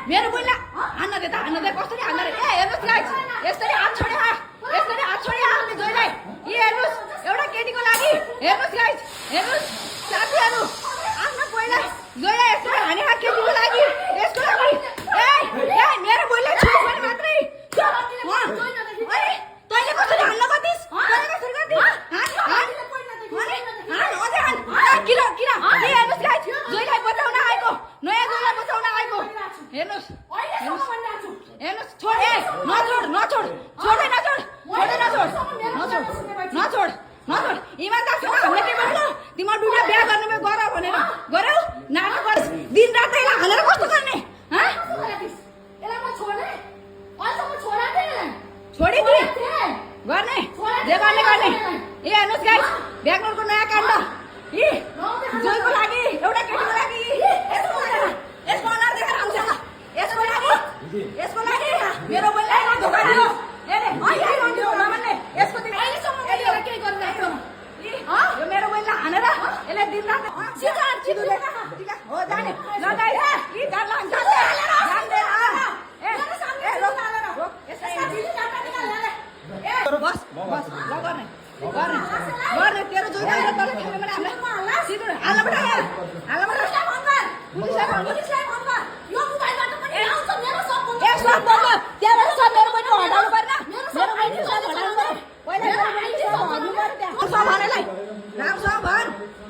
मेरो बुइला हान्न दे कसरी हान्न रे ए हेर्नुस् गाइस यसरी हात छोड्या हामीले जोइलाई ए हेर्नुस् एउटा केटीको लागि हेर्नुस् गाइस हेर्नुस् साथीहरु आफ्नो बुइला जोइलाई यसरी हाने केटीको लागि यसको लागि ए मेरो बुइला छोड्नु पनि मात्रै तैले कसरी हान्न गतिस तैले कसरी गतिस किन हेर्नुस् गाइस जोइलाई बचाउन आएको नयाँ जोइलाई बचाउन आएको हेर्नुस् छोड ए नछोड इमानदारसँग हामीले के भन्नु तिम्रो दुईटा बिहा गर्नुमा गर भनेर गर्यौ नाटक गर्छ दिन रात यसलाई हालेर कस्तो गर्ने छोडिदि गर्ने जे गर्ने ए हेर्नुस् गाइस ब्याकग्राउन्डको नयाँ काण्ड जोइको लागि एउटा केटीको लागि यसको अनुहार देखेर आउँछ यसको लागि मेरो बुइलाई धोका दियो यसको यो मेरो बुइलाई हानेर यसले दिन रात हो जाने गर्ने तेरो जोइलाई सिधै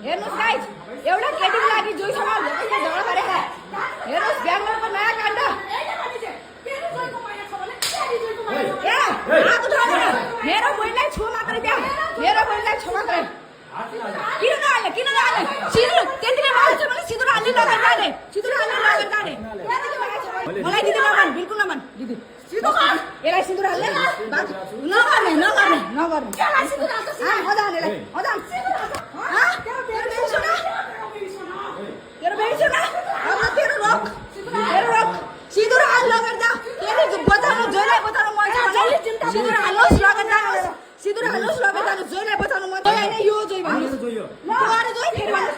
हेर्नुस् गाइस एउटा केटीको लागि जोइसँग झगडा गरेर हेर्नुस् ब्याङ्गलोरको नयाँ काण्ड मेरो बुइलाई छो मात्रै त्यहाँ मेरो बुइलाई छो मात्रै किन नहाल्ने सिधै त्यतिले माग्छ भने सिधै हाल्ने लगन जाने मलाई दिदी नमान बिल्कुल नमान दिदी यसलाई सिन्दुर हाल्ने नगर्ने तेरो रोक सिन्दुर हाल लगेर जा बचाउनु जोइलाई बचाउनु मन छ सिन्दुर हाल्नुहोस् लगेर जा सिन्दुर हाल्नुहोस् लगेर जानु जोइलाई बचाउनु मन छ हैन यो जोइ भन्नु अरे जोइ फेरि भन्नु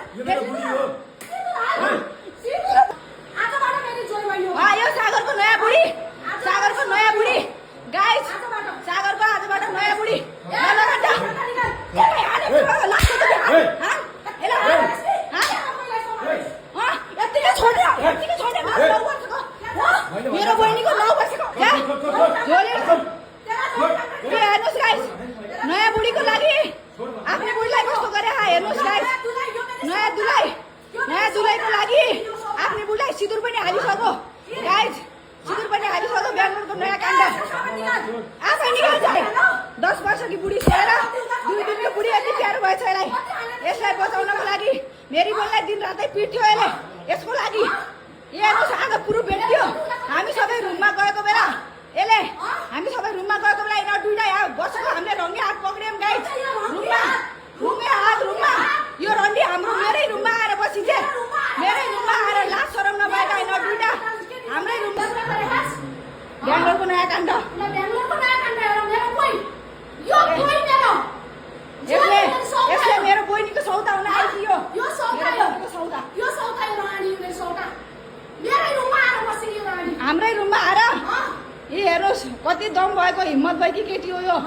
यो सागरको नयाँ बुढी गाइस सागरको आजबाट नयाँ बुढी मेरो बहिनीको 9 वर्षको हेर्नुहोस् गाइस नयाँ बुढीको लागि आफ्नो बुढीलाई कस्तो गरे हेर्नुहोस् गाइस नयाँ दुलाईको लागि आफ्नो बुढीलाई सिन्दुर पनि हालिसक्यो गाइस ब्याङ्गलोरको नयाँ काण्ड आफै निकाल्छ 10 वर्षकी बुढी छोडेर 2 दिनको बुढी यति प्यारो भएछ यसलाई बचाउनको लागि मेरी बुढीलाई दिन रातै पिट्थ्यो यसको लागि हेर्नुहोस् आज पुरो भेट्यो हामी सबै रुममा गएको बेला यिनीहरू दुईटा यहाँ बसेको हामीले रङ्गी हात पक्रियौँ गाइस रुममा यो रन्डी हाम्रो मेरै रुममा आएर बसिछे मेरै रुममा आएर लाज शरम नभएका यिनीहरू दुईटा हाम्रै रुममा ब्याङ्गलोरको नयाँ काण्ड यसले मेरो बहिनीको सौदा हुन आइदियो हाम्रै रुममा आएर हेर्नुहोस् कति दम भएको हिम्मत भएकी केटी हो यो।